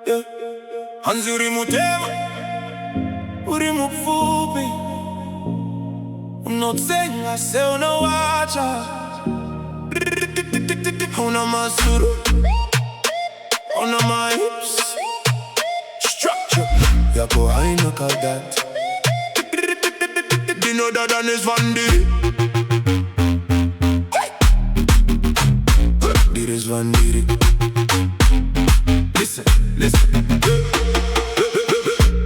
yeah. Hanzi uri mutema, uri mupfupi, unotsenga se unawacha. Una masuru, una my hips, structure yako haina kadat. Dino dada ni Zvandiri, Diri Zvandiri. Listen, listen.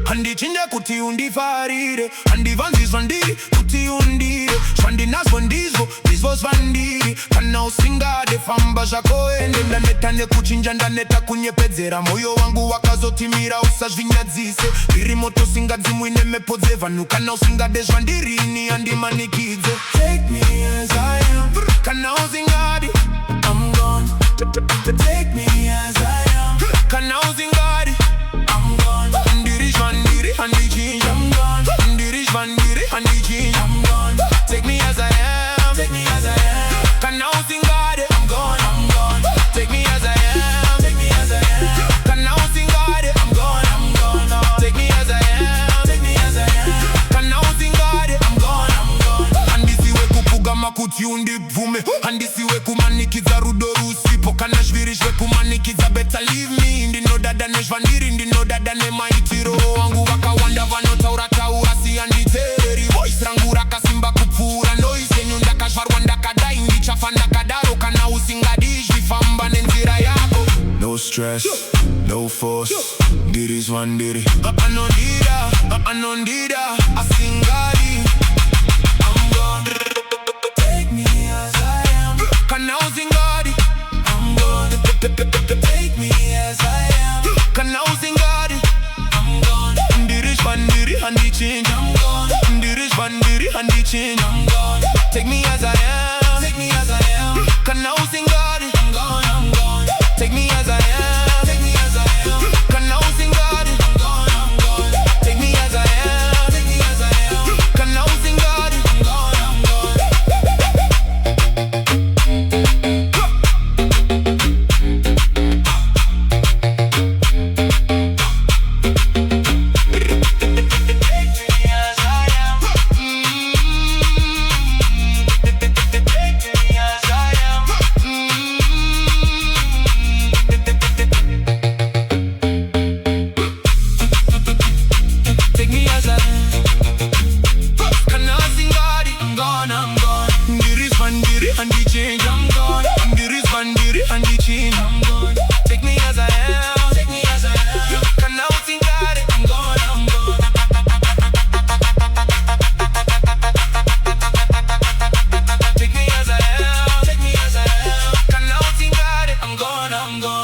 Handi chinja kuti undifarire, handi vanzi Zvandiri kuti undire. Shwandi nazvo ndizvo, ndizvo Zvandiri. Kana usingade famba zvako ende, ndaneta nekuchinja ndaneta kunyepedzera. Moyo wangu wakazotimira usazvinyadzise. Ndiri moto singadzimwi nemepo dzevanhu. Kana usingade Zvandiri ini handimanikidze. Take me as I am. Kana usingade, I'm gone. Take me as I am. Kana usingade, I'm gone. Ndiri Zvandiri handichinja, I'm gone. Ndiri Zvandiri handichinja, I'm gone. Take me as I am. Take me as I am. Kana usingade, I'm gone, I'm gone. Take me as I am. Take me as I am. Kana usingade, I'm gone, I'm gone. Take me as I am. Take me as I am. Kana usingade, I'm gone, I'm gone. Handisiwe kupugama kuti undibvume, handisiwe kumanikidza rudo rusipo. Kana zvirizve kumanikidza better leave me. Ndinodada nezvandiri, ndinodada nemaitiro wangu. Vakawanda vanotaura taura siyanditeereri. Voice rangu rakasimba kupfuura noise yenyu. Ndakazvarwa ndakadai ndichafa ndakadaro. Kana usingadi zvifamba nenzira yako. No stress, no force, Ndiri Zvandiri. Anondida, anondida, asingadi, I'm gone. Take me as I am. Kana usingadi, I'm gone. Take me as I am. Kana usingadi, I'm gone. Ndiri Zvandiri handichinja, I'm gone. Ndiri Zvandiri handichinja, I'm gone. Take me as I am. Take me as I am. Kana usingadi, I'm gone, I'm gone. Take me as I am. Take me as I am. Kana usingadi, I'm gone, I'm gone. Take me as I am. Take me as I am. Kana usingadi, I'm gone, I'm gone. Take me as I am. Take me as I am. Kana usingadi, I'm gone, I'm gone. Take me as I am. Take me as I am. Kana usingadi, I'm gone, I'm gone.